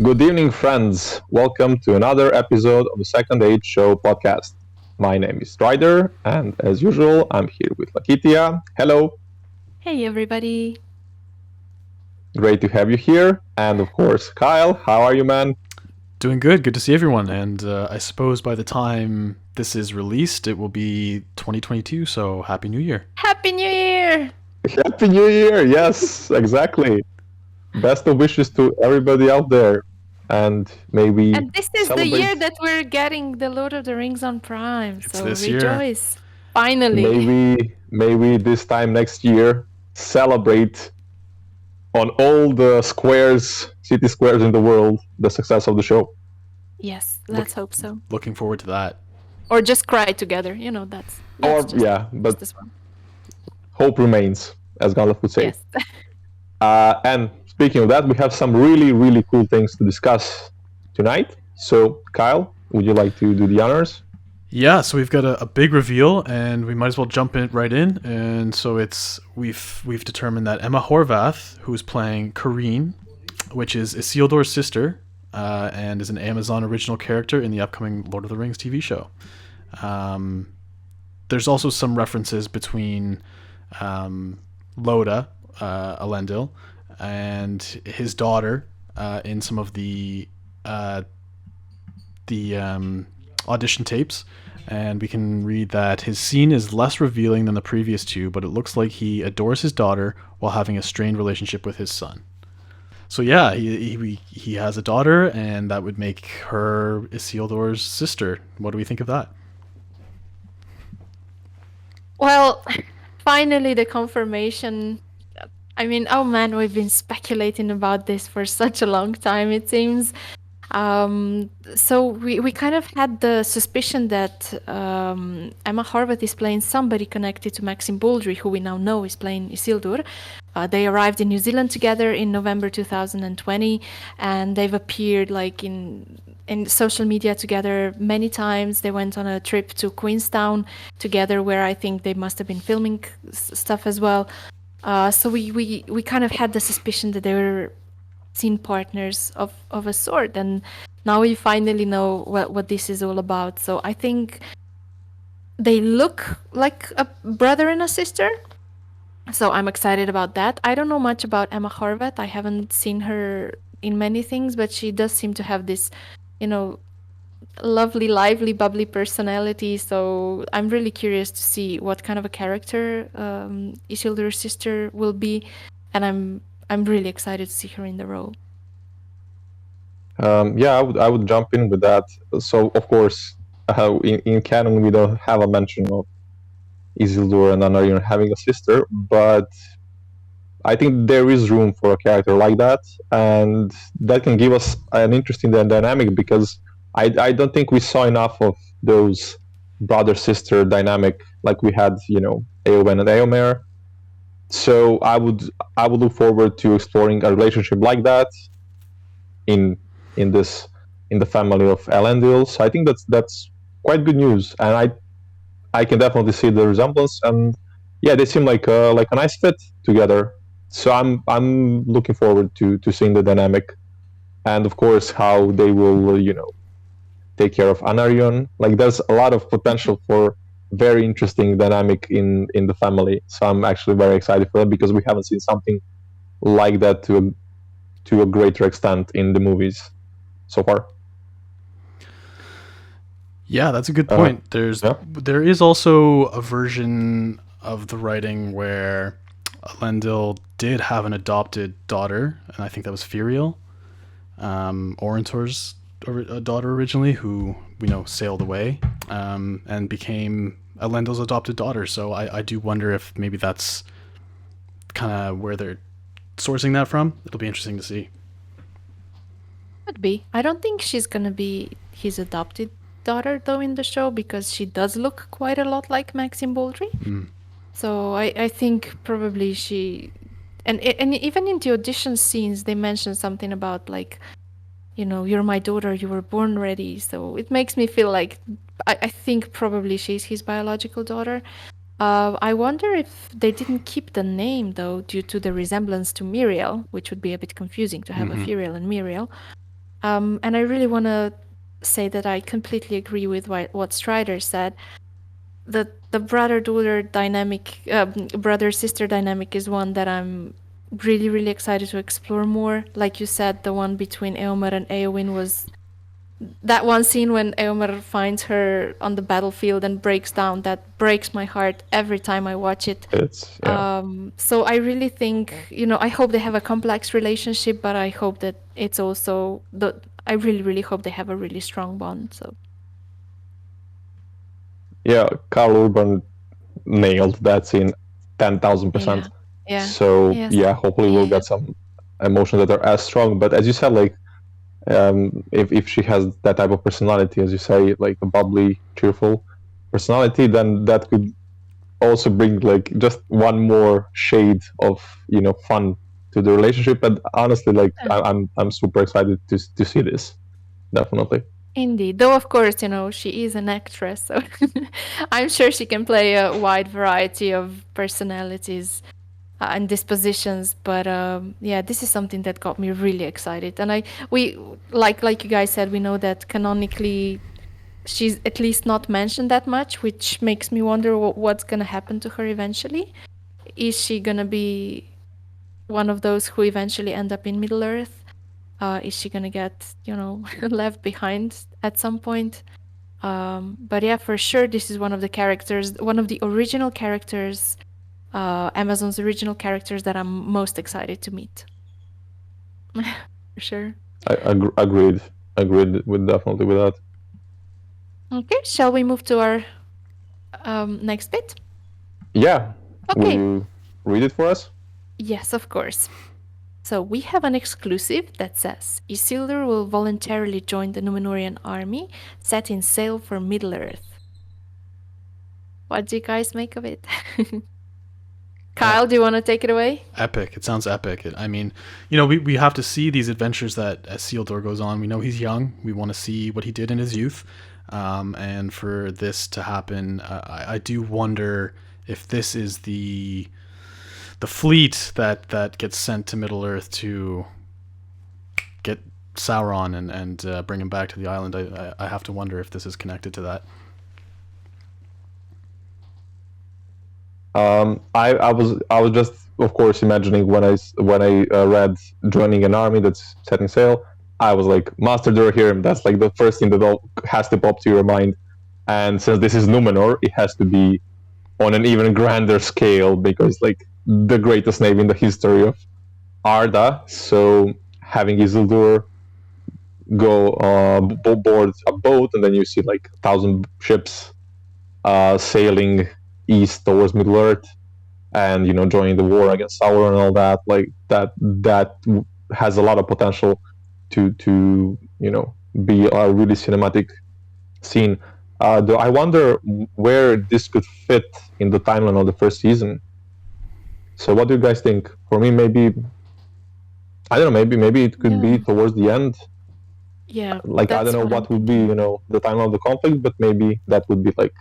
Good evening, friends. Welcome to another episode of the Second Age Show podcast. My name is Strider, and as usual, I'm here with Lakitia. Hello. Hey everybody. Great to have you here. And of course, Kyle. How are you, man? Doing good. Good to see everyone. And I suppose by the time this is released, it will be 2022. So Happy New Year. Happy New Year! Happy New Year. Yes, exactly. Best of wishes to everybody out there. And may we And this is the celebrate. year that we're getting the Lord of the Rings on Prime. It's So this year. rejoice. Finally. May we this time next year celebrate on all the city squares in the world, the success of the show. Yes, let's hope so. Looking forward to that. Or just cry together. That's just But this one. hope remains, as Gandalf would say. Yes. And speaking of that, we have some really, really cool things to discuss tonight. So, Kyle, would you like to do the honors? Yeah, so we've got a big reveal, and we might as well jump right in. And so we've determined that Emma Horvath, who is playing Karine, which is Isildur's sister, and is an Amazon original character in the upcoming Lord of the Rings TV show. There's also some references between Loda, Elendil, and his daughter in some of the audition tapes, and we can read that his scene is less revealing than the previous two, but it looks like he adores his daughter while having a strained relationship with his son. So yeah, he has a daughter, and that would make her Isildur's sister. What do we think of that? Well, finally the confirmation. I mean, oh man, we've been speculating about this for such a long time, it seems. So we kind of had the suspicion that Emma Horvath is playing somebody connected to Maxim Baldry, who we now know is playing Isildur. They arrived in New Zealand together in November 2020, and they've appeared like in social media together many times. They went on a trip to Queenstown together, where I think they must have been filming stuff as well. So we kind of had the suspicion that they were scene partners of a sort, and now we finally know what this is all about. So I think they look like a brother and a sister, so I'm excited about that. I don't know much about Emma Horvath. I haven't seen her in many things, but she does seem to have this lovely, lively, bubbly personality, so I'm really curious to see what kind of a character Isildur's sister will be, and I'm really excited to see her in the role. I would jump in with that. So, of course, in canon, we don't have a mention of Isildur and Anarion having a sister, but I think there is room for a character like that, and that can give us an interesting dynamic, because I don't think we saw enough of those brother-sister dynamic like we had, Eowyn and Eomer. So I would look forward to exploring a relationship like that in the family of Elendil. So I think that's quite good news, and I can definitely see the resemblance, and yeah, they seem like a nice fit together. So I'm looking forward to seeing the dynamic, and of course how they will take care of Anarion. Like, there's a lot of potential for very interesting dynamic in the family. So I'm actually very excited for that, because we haven't seen something like that to a greater extent in the movies so far. Yeah, that's a good point. There is also a version of the writing where Elendil did have an adopted daughter, and I think that was Firiel, Orentor's daughter originally, who we know sailed away and became Elendil's adopted daughter. So I do wonder if maybe that's kind of where they're sourcing that from. It'll be interesting to see. Could be. I don't think she's gonna be his adopted daughter though in the show, because she does look quite a lot like Maxim Baldry. So I think probably she, and even in the audition scenes they mention something about like, you're my daughter, you were born ready. So it makes me feel like I think probably she's his biological daughter. I wonder if they didn't keep the name though due to the resemblance to Miriel, which would be a bit confusing to have a Firiel and Miriel. And I really want to say that I completely agree with what Strider said. The brother-daughter dynamic, brother-sister dynamic is one that I'm really, really excited to explore more. Like you said, the one between Eomer and Eowyn was that one scene when Eomer finds her on the battlefield and breaks down. That breaks my heart every time I watch it. It's So I really think, I hope they have a complex relationship, but I hope that it's also I really, really hope they have a really strong bond. So yeah. Carl Urban nailed that scene 10,000%. yeah, So yes, yeah, hopefully we'll get some emotions that are as strong. But as you said, like if she has that type of personality, as you say, like a bubbly, cheerful personality, then that could also bring like just one more shade of fun to the relationship. And honestly, like I'm super excited to see this. Definitely. Indeed. Though, of course, she is an actress, so I'm sure she can play a wide variety of personalities and dispositions. But yeah, this is something that got me really excited. And we like you guys said, we know that canonically she's at least not mentioned that much, which makes me wonder what's gonna happen to her eventually. Is she gonna be one of those who eventually end up in Middle Earth? Is she gonna get left behind at some point? But yeah, for sure, this is one of the original characters, Amazon's original characters that I'm most excited to meet. For sure. Agreed with definitely with that. Okay, shall we move to our next bit? Yeah. Will Okay. you read it for us? Yes, of course. So we have an exclusive that says Isildur will voluntarily join the Númenórean army, setting sail for Middle-earth. What do you guys make of it? Kyle, do you want to take it away? Epic. It sounds epic. I mean, we have to see these adventures that as Isildur goes on. We know he's young. We want to see what he did in his youth. And for this to happen, I do wonder if this is the fleet that gets sent to Middle Earth to get Sauron and bring him back to the island. I have to wonder if this is connected to that. I was just, of course, imagining when I read joining an army that's setting sail. I was like, Master Durham. That's like the first thing that has to pop to your mind. And since this is Númenor, it has to be on an even grander scale because like the greatest name in the history of Arda. So having Isildur go board a boat, and then you see like 1,000 ships sailing east towards Middle Earth, and joining the war against Sauron and all that. Like that has a lot of potential to be a really cinematic scene. Though I wonder where this could fit in the timeline of the first season. So what do you guys think? For me, maybe I don't know. Maybe it could be towards the end. Yeah. Like I don't know what would be the timeline of the conflict, but maybe that would be like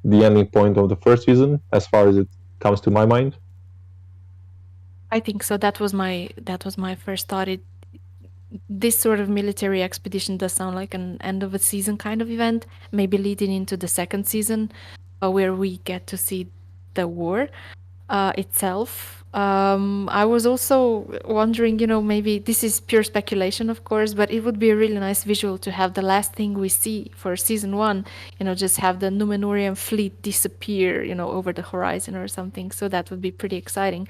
the ending point of the first season, as far as it comes to my mind. I think so. That was my first thought. This sort of military expedition does sound like an end of a season kind of event, maybe leading into the second season, where we get to see the war itself. I was also wondering, maybe this is pure speculation, of course, but it would be a really nice visual to have the last thing we see for season 1, just have the Númenórean fleet disappear, over the horizon or something. So that would be pretty exciting.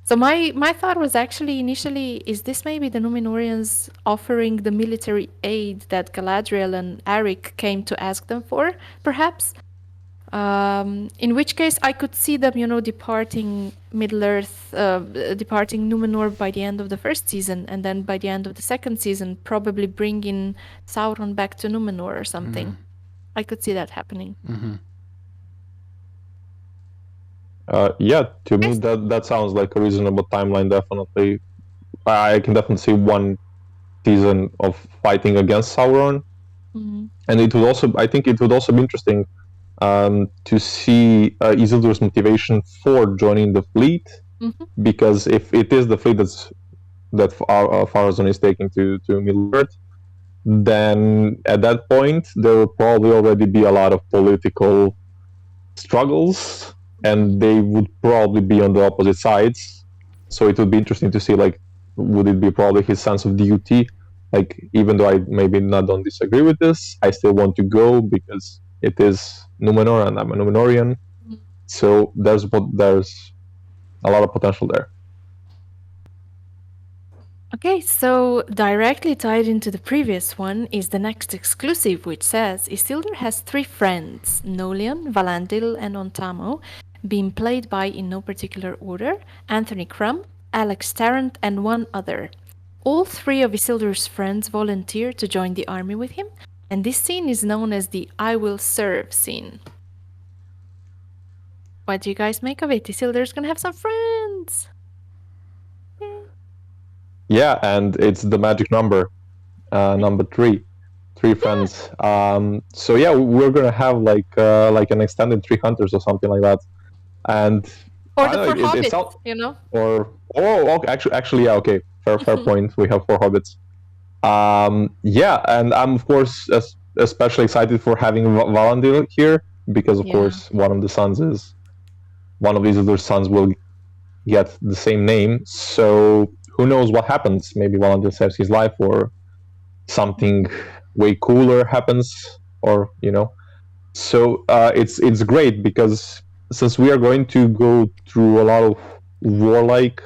So my thought was actually initially, is this maybe the Númenóreans offering the military aid that Galadriel and Arik came to ask them for, perhaps? In which case, I could see them, departing Middle-earth, departing Númenor by the end of the first season, and then by the end of the second season, probably bringing Sauron back to Númenor or something. Mm-hmm. I could see that happening. Mm-hmm. Yeah, to me that sounds like a reasonable timeline. Definitely, I can definitely see one season of fighting against Sauron, and it would also, I think, it would also be interesting to see Isildur's motivation for joining the fleet, because if it is the fleet that Farazon is taking to Middle Earth, then at that point there will probably already be a lot of political struggles, and they would probably be on the opposite sides. So it would be interesting to see, like, would it be probably his sense of duty? Like, even though I maybe not don't disagree with this, I still want to go because it is Númenor and I'm a Númenórean. So there's a lot of potential there. Okay, so directly tied into the previous one is the next exclusive, which says Isildur has 3 friends, Nolian, Valandil, and Ontamo, being played by, in no particular order, Anthony Crumb, Alex Tarrant, and 1 other. All 3 of Isildur's friends volunteer to join the army with him, and this scene is known as the I will serve scene. What do you guys make of it? Isildur's gonna have some friends! Yeah, and it's the magic number, number 3 friends. So yeah, we're gonna have like an extended 3 hunters or something like that, and Or I the don't 4 know, hobbits, you know? or actually yeah, okay, fair point. We have 4 hobbits. Yeah, and I'm of course especially excited for having Valandil here because of course one of these other sons will get the same name. So who knows what happens? Maybe Valandil saves his life, or something way cooler happens, or So it's great because since we are going to go through a lot of warlike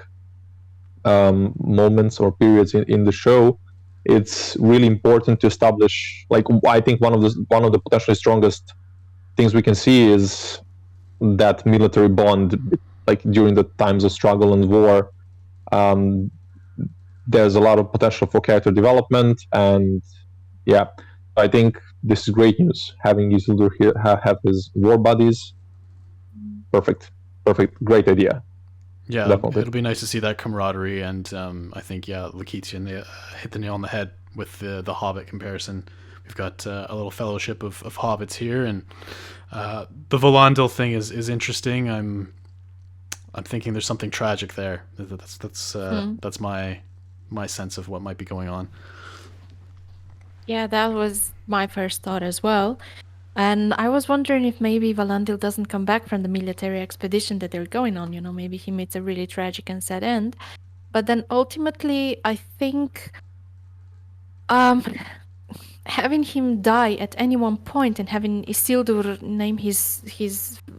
moments or periods in the show, it's really important to establish. Like, I think one of the potentially strongest things we can see is that military bond, like during the times of struggle and war. There's a lot of potential for character development, and yeah, I think this is great news. Having Isildur here have his war buddies, perfect, great idea. Yeah, Definitely. it'll be nice to see that camaraderie, and I think Lakeitian hit the nail on the head with the Hobbit comparison. We've got a little fellowship of hobbits here, and the Valandil thing is interesting. I'm thinking there's something tragic there. That's my sense of what might be going on. Yeah, that was my first thought as well. And I was wondering if maybe Valandil doesn't come back from the military expedition that they're going on. Maybe he meets a really tragic and sad end. But then ultimately, I think having him die at any one point and having Isildur name his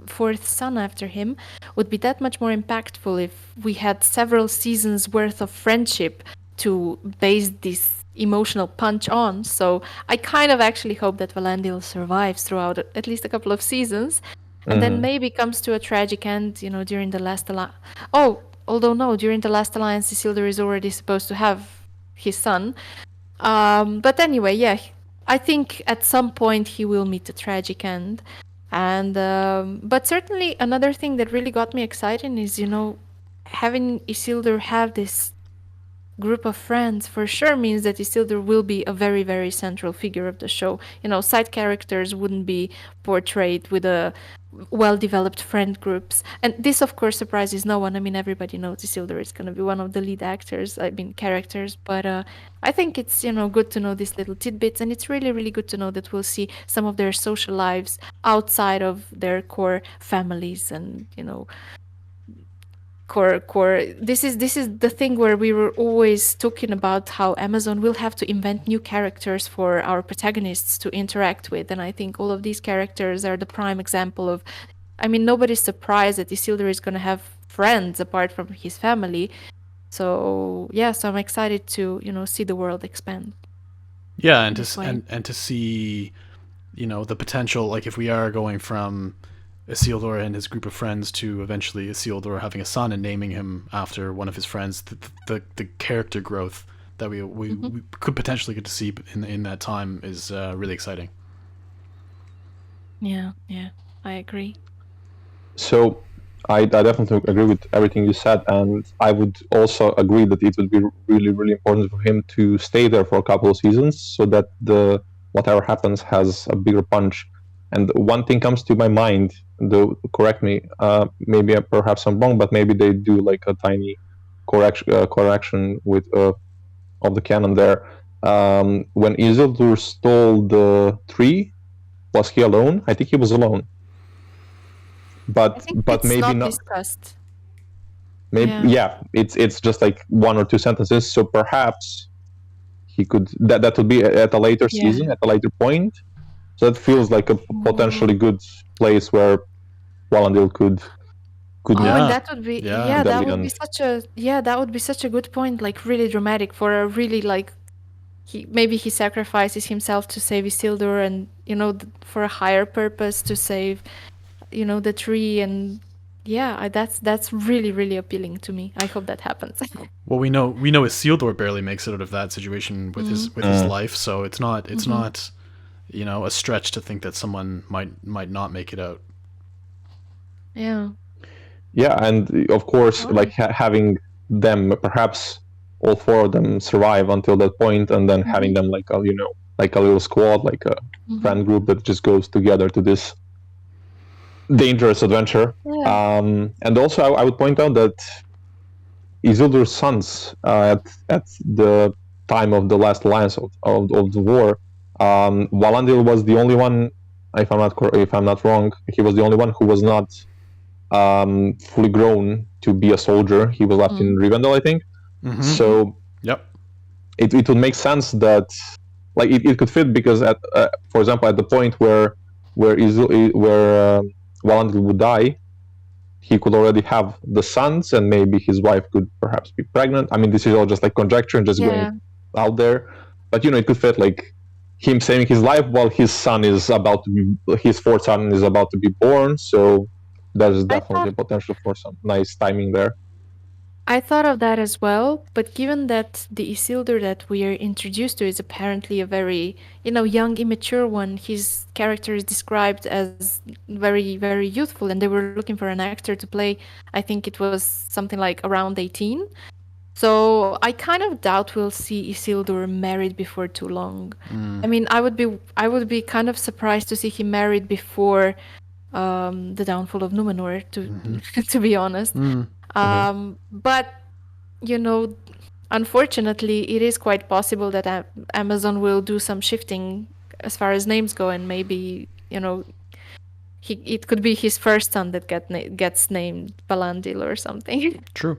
4th son after him would be that much more impactful if we had several seasons worth of friendship to base this emotional punch on. So I kind of actually hope that Valandil survives throughout at least a couple of seasons, and then maybe comes to a tragic end, during the last alliance. During the last alliance, Isildur is already supposed to have his son. But anyway, yeah, I think at some point he will meet a tragic end. And but certainly another thing that really got me excited is, having Isildur have this group of friends for sure means that Isildur will be a very, very central figure of the show. Side characters wouldn't be portrayed with a well-developed friend groups. And this, of course, surprises no one. I mean, everybody knows Isildur is going to be one of the lead characters. But I think it's, good to know these little tidbits. And it's really, really good to know that we'll see some of their social lives outside of their core families and, core this is the thing where we were always talking about how Amazon will have to invent new characters for our protagonists to interact with, and I think all of these characters are the prime example of, I mean, nobody's surprised that Isildur is going to have friends apart from his family. So I'm excited to see the world expand. Yeah, and to see the potential, like if we are going from Isildur and his group of friends to eventually Isildur having a son and naming him after one of his friends, the character growth that we could potentially get to see in that time is really exciting. Yeah, I agree. So I definitely agree with everything you said, and I would also agree that it would be really, really important for him to stay there for a couple of seasons so that whatever happens has a bigger punch. And one thing comes to my mind, though, correct me, maybe perhaps I'm wrong, but maybe they do like a tiny correction with of the canon there. when Isildur stole the tree, was he alone? I think he was alone. I think But it's maybe not not. discussed. Maybe yeah, it's just like one or two sentences. So perhaps he could that would be at a later season, at a later point. So that feels like a potentially good place where Valandil could Yeah. and that would be Yeah. that would be and that would be such a good point, like really dramatic for a really like maybe he sacrifices himself to save Isildur and for a higher purpose to save the tree and that's really really appealing to me. I hope that happens. Well, we know Isildur barely makes it out of that situation with his life, so it's not a stretch to think that someone might not make it out. Yeah. Yeah, and of course, like having them, perhaps all four of them survive until that point, and then having them like like a little squad, like a friend group that just goes together to this dangerous adventure. Yeah. And also, I would point out that Isildur's sons, at the time of the last alliance of the war, Valandil was the only one. If I'm not wrong, he was the only one who was not fully grown to be a soldier. He was left in Rivendell, I think. So Yep. it would make sense that like it could fit because for example, at the point where Valandil would die, he could already have the sons, and maybe his wife could perhaps be pregnant. I mean, this is all just like conjecture and just going out there, but it could fit like him saving his life while his fourth son is about to be born. So there's definitely potential for some nice timing there. I thought of that as well, but given that the Isildur that we are introduced to is apparently a very, young, immature one, his character is described as very, very youthful, and they were looking for an actor to play, I think it was something like around 18. So I kind of doubt we'll see Isildur married before too long. I mean, I would be kind of surprised to see him married before the downfall of Númenor, to be honest. But unfortunately, it is quite possible that Amazon will do some shifting as far as names go, and maybe it could be his first son that gets named Valandil or something. True.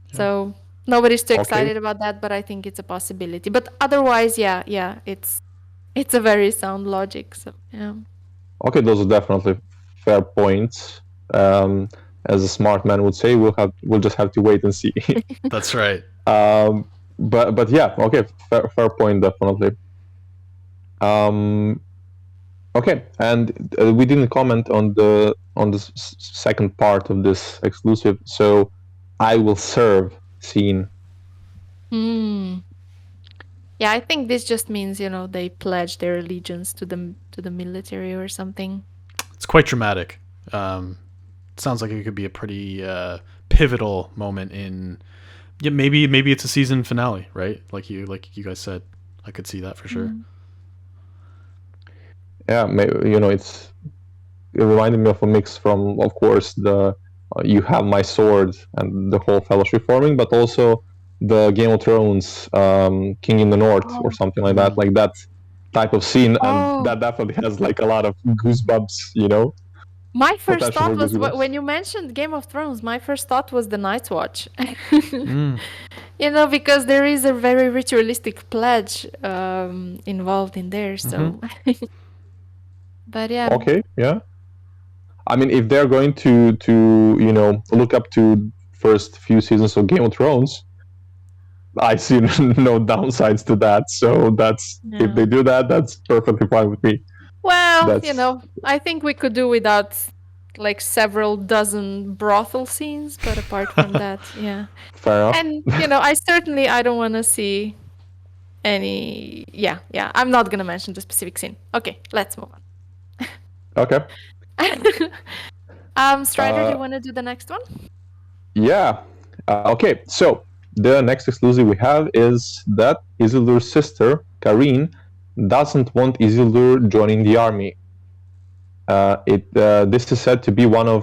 Yeah. So nobody's too excited about that, but I think it's a possibility. But otherwise, yeah, it's a very sound logic. So yeah. Okay, those are definitely fair points. As a smart man would say, we'll just have to wait and see. That's right. But yeah, okay, fair point, definitely. Okay, and we didn't comment on the second part of this exclusive. So, I will serve scene. Yeah, I think this just means they pledge their allegiance to the military or something. It's quite dramatic. Sounds like it could be a pretty pivotal moment in. Yeah, maybe it's a season finale, right? Like you guys said, I could see that for sure. Yeah, it reminded me of a mix from, of course, the you have my sword and the whole fellowship forming, but also the Game of Thrones King in the North or something like that, like that type of scene, and that definitely has like a lot of goosebumps, My first thought was when you mentioned Game of Thrones, my first thought was the Night's Watch. Because there is a very ritualistic pledge involved in there. So, but yeah. Okay, yeah. I mean, if they're going to look up to first few seasons of Game of Thrones, I see no downsides to that. So if they do that, that's perfectly fine with me. Well, I think we could do without like several dozen brothel scenes, but apart from that, yeah. Fair enough. And I don't want to see any. Yeah. I'm not gonna mention the specific scene. Okay, let's move on. Okay. Strider, do you want to do the next one? Yeah. Okay. So the next exclusive we have is that Isildur's sister Karine doesn't want Isildur joining the army. This is said to be one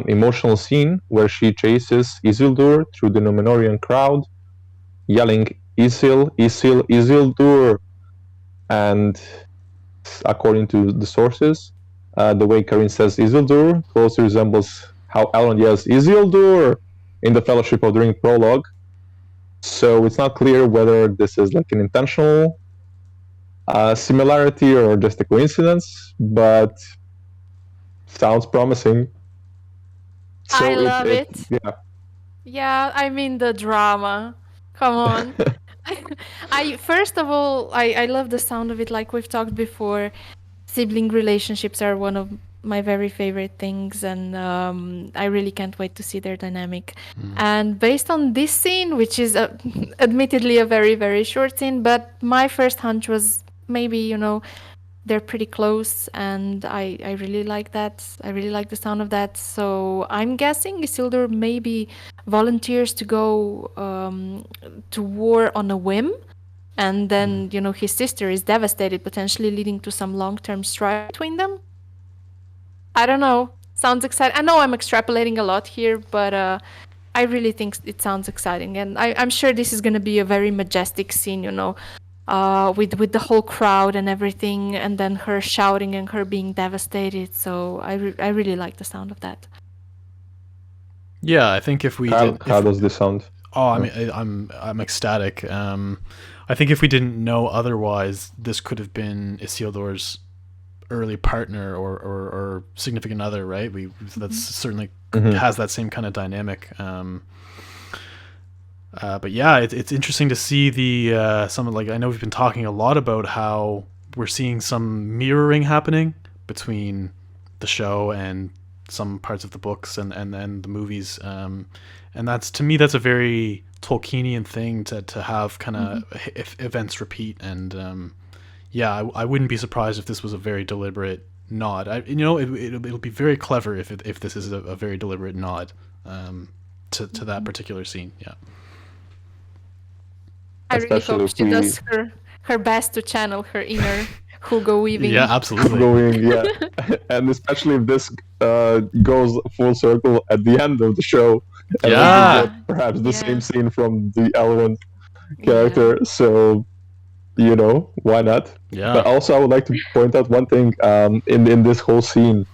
emotional scene where she chases Isildur through the Númenórean crowd, yelling Isildur. And according to the sources, the way Karine says Isildur closely resembles how Elrond yells Isildur in the Fellowship of the Ring prologue. So it's not clear whether this is like an intentional similarity or just a coincidence, but sounds promising. So I love it. Yeah. Yeah, I mean the drama. Come on. I first of all, I love the sound of it. Like we've talked before, sibling relationships are one of my very favorite things, and I really can't wait to see their dynamic. And based on this scene, which is admittedly a very, very short scene, but my first hunch was maybe, they're pretty close, and I really like that. I really like the sound of that. So I'm guessing Isildur maybe volunteers to go to war on a whim, and then his sister is devastated, potentially leading to some long-term strife between them. I don't know. Sounds exciting. I know I'm extrapolating a lot here, but I really think it sounds exciting, and I'm sure this is going to be a very majestic scene, with the whole crowd and everything, and then her shouting and her being devastated. So I really like the sound of that. Yeah, I think if we How did, does this sound? Oh, I mean, I'm ecstatic. I think if we didn't know otherwise, this could have been Isildur's early partner or significant other, right? That's certainly has that same kind of dynamic. But yeah, it's interesting to see the some, like, I know we've been talking a lot about how we're seeing some mirroring happening between the show and some parts of the books and the movies, and that's, to me, that's a very Tolkienian thing to have kind of events repeat. And yeah, I wouldn't be surprised if this was a very deliberate nod. It'll be very clever if this is a very deliberate nod to that particular scene. Yeah. I really hope she does her best to channel her inner Hugo Weaving. Yeah, absolutely. Hugo Weaving, yeah. And especially if this goes full circle at the end of the show. And Yeah. we get perhaps the same scene from the Elrond character. Yeah. So, why not? Yeah. But also I would like to point out one thing in this whole scene,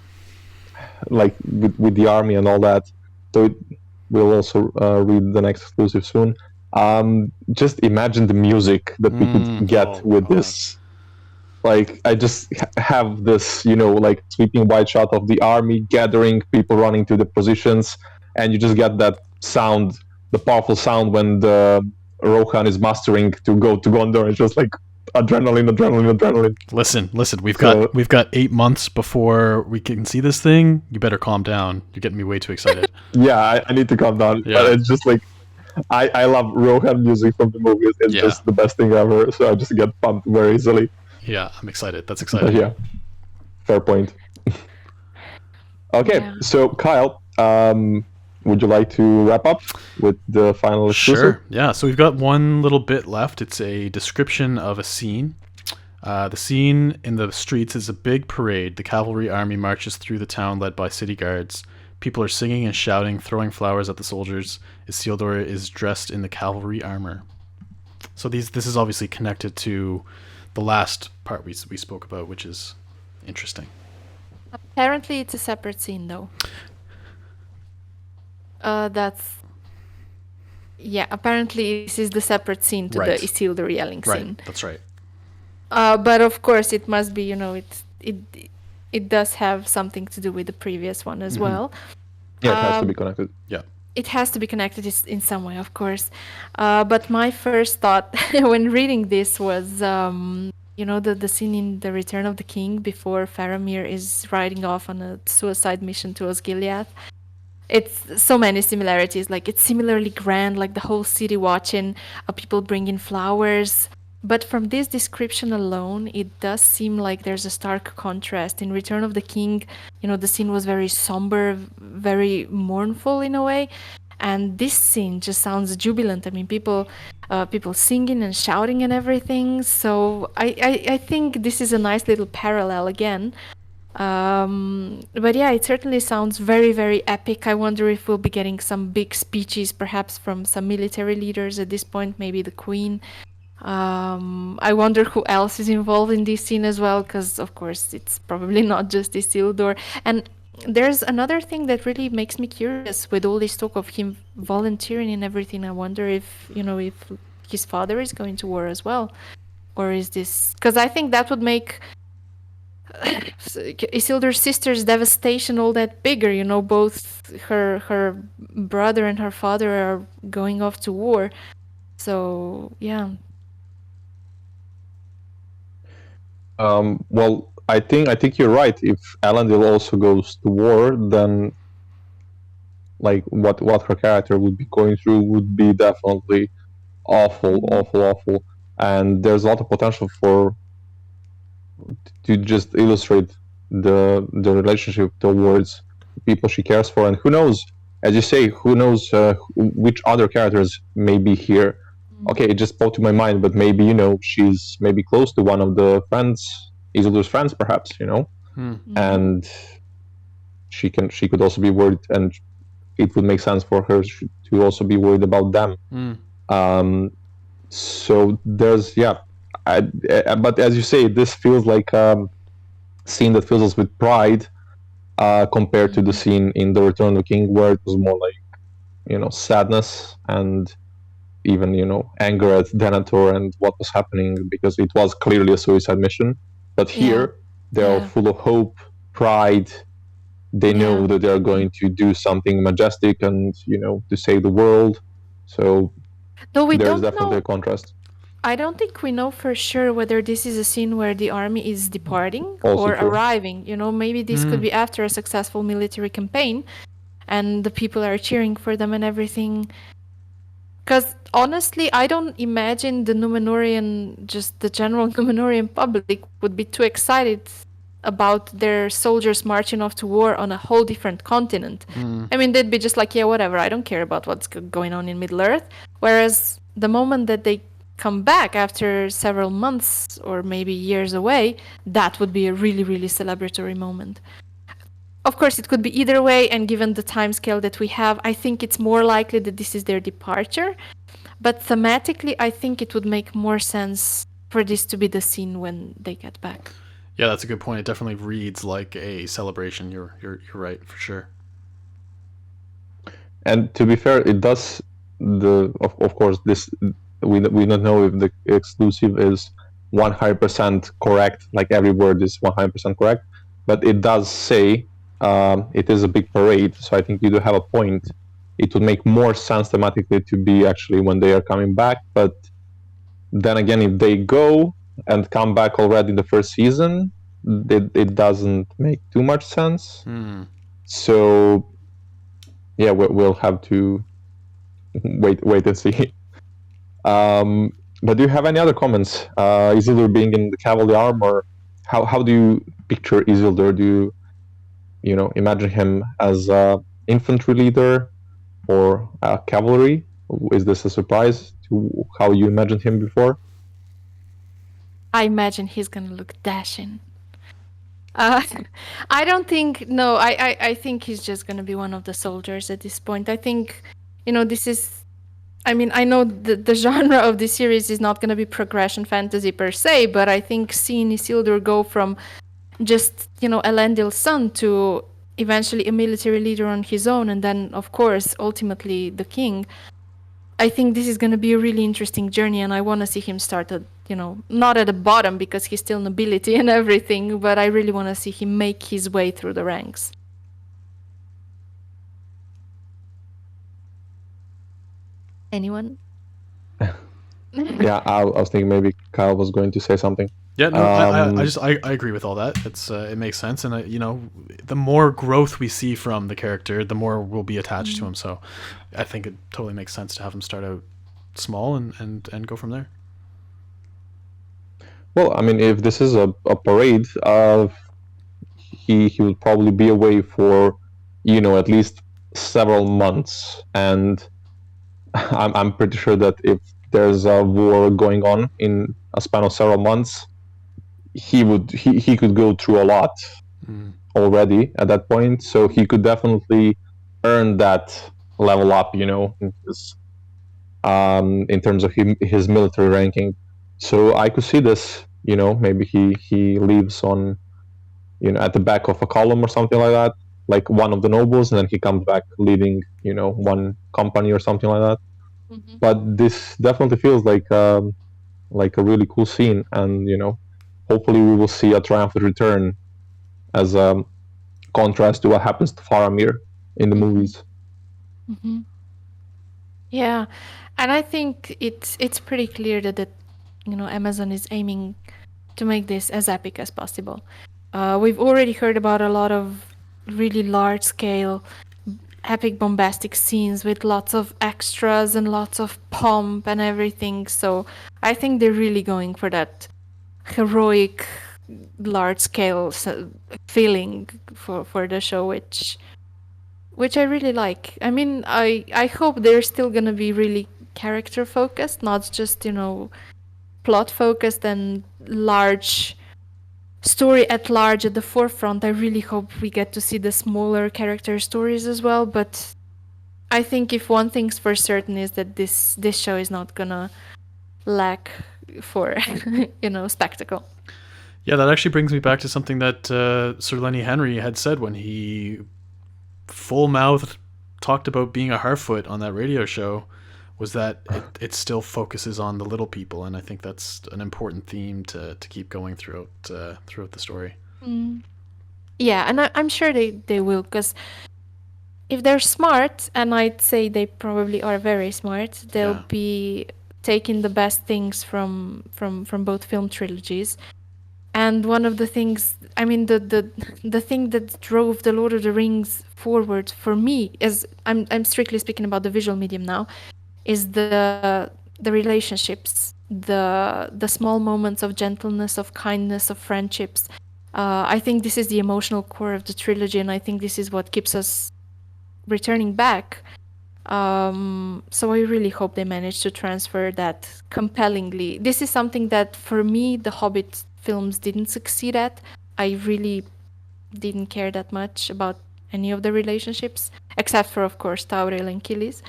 like with the army and all that. So we'll also read the next exclusive soon. Just imagine the music that we could get with this. Like, I just have this, like sweeping wide shot of the army gathering, people running to the positions, and you just get that sound, the powerful sound when the Rohan is mustering to go to Gondor. It's just like adrenaline. Listen. We've got 8 months before we can see this thing. You better calm down. You're getting me way too excited. Yeah, I need to calm down. Yeah. But it's just like, I love Rohan music from the movies. It's just the best thing ever. So I just get pumped very easily. Yeah, I'm excited. That's exciting. Yeah, fair point. Okay, so Kyle, would you like to wrap up with the final exclusive? Sure. Yeah, so we've got one little bit left. It's a description of a scene. The scene in the streets is a big parade. The cavalry army marches through the town led by city guards. People are singing and shouting, throwing flowers at the soldiers. Isildur is dressed in the cavalry armor. So this is obviously connected to the last part we spoke about, which is interesting. Apparently it's a separate scene, though. Apparently this is the separate scene to the Isildur yelling scene. Right, that's right. But of course it must be, it does have something to do with the previous one as well. Yeah, it has to be connected. Yeah. It has to be connected in some way, of course. But my first thought when reading this was, the scene in The Return of the King before Faramir is riding off on a suicide mission to Osgiliath. It's so many similarities. Like, it's similarly grand, like the whole city watching, people bringing flowers. But from this description alone, it does seem like there's a stark contrast. In Return of the King, the scene was very somber, very mournful in a way. And this scene just sounds jubilant. I mean, people singing and shouting and everything. So I think this is a nice little parallel again. But yeah, it certainly sounds very, very epic. I wonder if we'll be getting some big speeches, perhaps from some military leaders at this point, maybe the Queen. I wonder who else is involved in this scene as well, because of course it's probably not just Isildur. And there's another thing that really makes me curious with all this talk of him volunteering and everything. I wonder if, if his father is going to war as well. Or is this... Because I think that would make Isildur's sister's devastation all that bigger. Both her brother and her father are going off to war. So, yeah. Well, I think you're right. If Elendil also goes to war, then like what her character would be going through would be definitely awful, awful. And there's a lot of potential to just illustrate the relationship towards people she cares for, and who knows, as you say, who knows which other characters may be here. Okay, it just popped to my mind, but maybe she's maybe close to one of the friends, Isildur's friends, perhaps, and she could also be worried, and it would make sense for her to also be worried about them. So there's but as you say, this feels like a scene that fills us with pride compared to the scene in The Return of the King, where it was more like sadness and even anger at Denethor and what was happening, because it was clearly a suicide mission. But here they are full of hope, pride. They know that they are going to do something majestic and to save the world. So there's definitely a contrast. I don't think we know for sure whether this is a scene where the army is departing Also or true. arriving. Maybe this could be after a successful military campaign and the people are cheering for them and everything. Because honestly, I don't imagine the Númenórean, just the general Númenórean public would be too excited about their soldiers marching off to war on a whole different continent. I mean, they'd be just like, yeah, whatever, I don't care about what's going on in Middle-earth. Whereas the moment that they come back after several months or maybe years away, that would be a really, really celebratory moment. Of course, it could be either way, and given the timescale that we have, I think it's more likely that this is their departure. But thematically, I think it would make more sense for this to be the scene when they get back. Yeah, that's a good point. It definitely reads like a celebration. You're right, for sure. And to be fair, it does of course this we don't know if the exclusive is 100% correct, like every word is 100% correct, but it does say it is a big parade, so I think you do have a point. It would make more sense thematically to be actually when they are coming back, but then again, if they go and come back already in the first season, it doesn't make too much sense. So yeah, we'll have to wait and see. But do you have any other comments? Isildur being in the cavalry armor, how do you picture Isildur? Do you imagine him as an infantry leader or a cavalry? Is this a surprise to how you imagined him before? I imagine he's gonna look dashing. I don't think... No, I think he's just gonna be one of the soldiers at this point. I think, this is... I mean, I know the genre of this series is not gonna be progression fantasy per se, but I think seeing Isildur go from just, Elendil's son to eventually a military leader on his own, and then, of course, ultimately the king... I think this is going to be a really interesting journey, and I want to see him start at, not at the bottom because he's still nobility and everything, but I really want to see him make his way through the ranks. Anyone? Yeah, I was thinking maybe Kyle was going to say something. Yeah, no, I agree with all that. It makes sense, and the more growth we see from the character, the more we'll be attached to him. So, I think it totally makes sense to have him start out small and go from there. Well, I mean, if this is a parade, he will probably be away for at least several months, and I'm pretty sure that if there's a war going on in a span of several months, he could go through a lot. already at that point, so he could definitely earn that level up, in terms of his military ranking. So I could see this, maybe he leaves on, at the back of a column or something like that, like one of the nobles, and then he comes back leading, one company or something like that. Mm-hmm. But this definitely feels like a really cool scene, and hopefully we will see a triumphant return as a contrast to what happens to Faramir in the movies. Mm-hmm. Yeah, and I think it's pretty clear that Amazon is aiming to make this as epic as possible. We've already heard about a lot of really large scale, epic, bombastic scenes with lots of extras and lots of pomp and everything. So I think they're really going for that heroic, large scale feeling for the show, which I really like. I mean, I hope they're still gonna be really character focused, not just plot focused and large story at large at the forefront. I really hope we get to see the smaller character stories as well. But I think if one thing's for certain is that this show is not gonna lack for spectacle. Yeah, that actually brings me back to something that Sir Lenny Henry had said when he full mouth talked about being a Harfoot on that radio show, was that it still focuses on the little people, and I think that's an important theme to keep going throughout the story. Yeah, and I'm sure they will, because if they're smart, and I'd say they probably are very smart, they'll be taking the best things from both film trilogies. And one of the things, I mean, the thing that drove the Lord of the Rings forward for me, is I'm strictly speaking about the visual medium now, is the relationships, the small moments of gentleness, of kindness, of friendships. I think this is the emotional core of the trilogy, and I think this is what keeps us returning back. So I really hope they manage to transfer that compellingly. This is something that, for me, the Hobbit films didn't succeed at. I really didn't care that much about any of the relationships, except for, of course, Taurel and Kilis.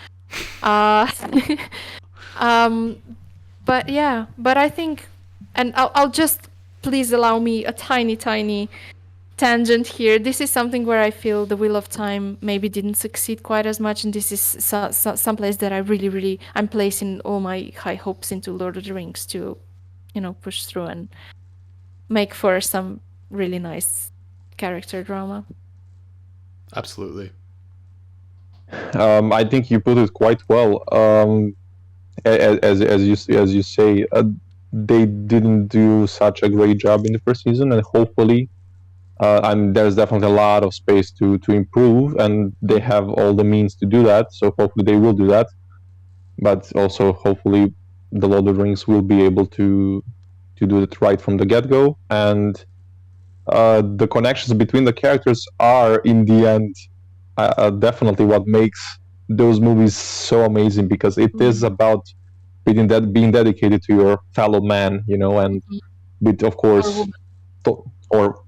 But yeah, but I think, and I'll just, please allow me a tiny tangent here. This is something where I feel the Wheel of Time maybe didn't succeed quite as much, and this is some place that I really I'm placing all my high hopes into Lord of the Rings to, push through and make for some really nice character drama. Absolutely. I think you put it quite well. As you say, they didn't do such a great job in the first season, and hopefully, and there's definitely a lot of space to improve, and they have all the means to do that. So hopefully they will do that. But also hopefully the Lord of the Rings will be able to do it right from the get-go, and the connections between the characters are, in the end, definitely what makes those movies so amazing, because it is about being dedicated to your fellow man, and with, of course, or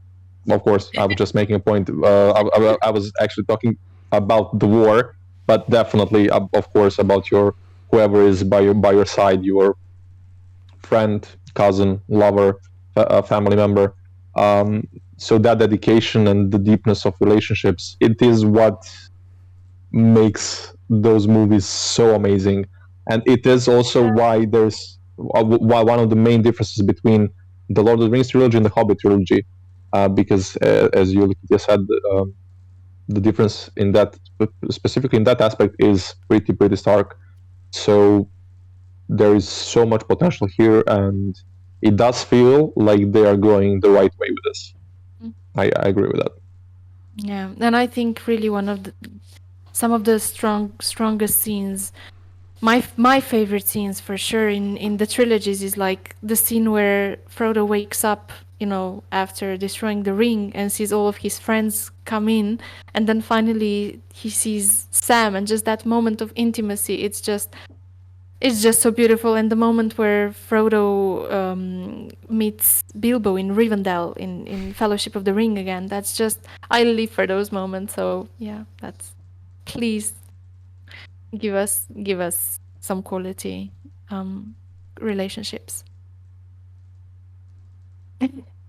of course, I was just making a point. I was actually talking about the war, but definitely, of course, about your whoever is by your side, your friend, cousin, lover, family member. So that dedication and the deepness of relationships, it is what makes those movies so amazing, and it is also why there's why one of the main differences between the Lord of the Rings trilogy and the Hobbit trilogy, because as you said, the difference in that, specifically in that aspect, is pretty stark. So there is so much potential here, and it does feel like they are going the right way with this. I agree with that. Yeah, and I think really some of the strongest scenes, my favorite scenes for sure in the trilogies, is like the scene where Frodo wakes up, after destroying the ring, and sees all of his friends come in, and then finally he sees Sam, and just that moment of intimacy, it's it's just so beautiful. And the moment where Frodo meets Bilbo in Rivendell in Fellowship of the Ring again, that's just, I live for those moments. So yeah, that's, please give us some quality relationships.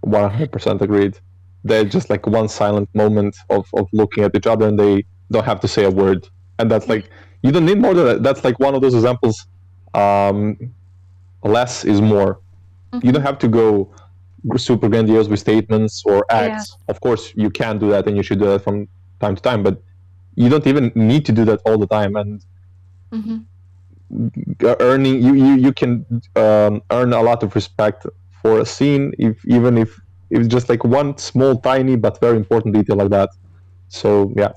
100% agreed. They're just like one silent moment of looking at each other, and they don't have to say a word. And that's like, you don't need more than that. That's like one of those examples. Less is more. You don't have to go super grandiose with statements or acts. Of course, you can do that, and you should do that from time to time. But you don't even need to do that all the time. And earning you can earn a lot of respect for a scene, even if it's just like one small, tiny but very important detail like that. So yeah,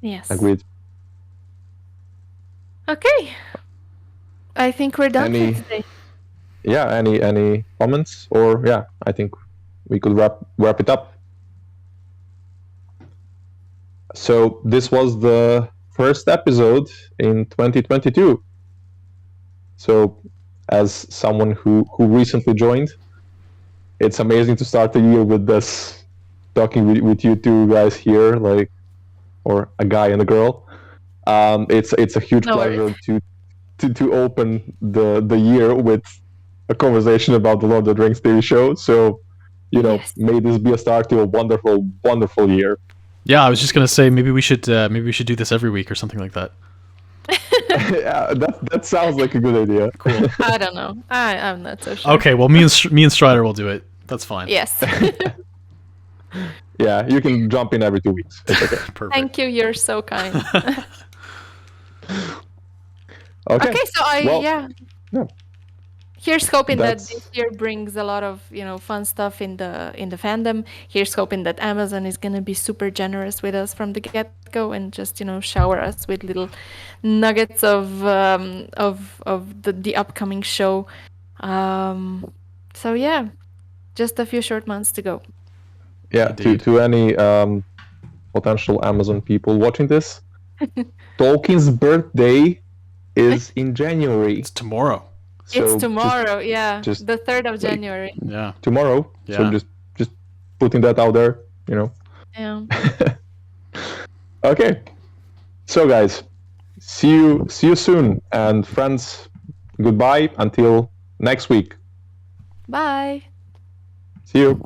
Yes. agreed. Okay. I think we're done for today. Yeah, any comments? Or yeah, I think we could wrap it up. So this was the first episode in 2022. So as someone who recently joined, it's amazing to start the year with this, talking with you two guys here, like, or a guy and a girl. It's a huge pleasure to open the year with a conversation about the Lord of the Rings TV show. So, may this be a start to a wonderful, wonderful year. Yeah, I was just gonna say maybe we should do this every week or something like that. Yeah, that sounds like a good idea. Cool. I don't know. I'm not so sure. Okay, well, me and Strider will do it. That's fine. Yes. Yeah, you can jump in every 2 weeks. It's okay. Perfect. Thank you. You're so kind. Okay. So yeah. Here's hoping that this year brings a lot of fun stuff in the fandom. Here's hoping that Amazon is gonna be super generous with us from the get-go and just shower us with little nuggets of the upcoming show. So yeah, just a few short months to go. Yeah, to any potential Amazon people watching this, Tolkien's birthday is in January. It's tomorrow. So it's tomorrow, just the 3rd of January. Yeah. Tomorrow. Yeah. So just putting that out there, Yeah. Okay. So guys, see you soon, and friends, goodbye until next week. Bye. See you.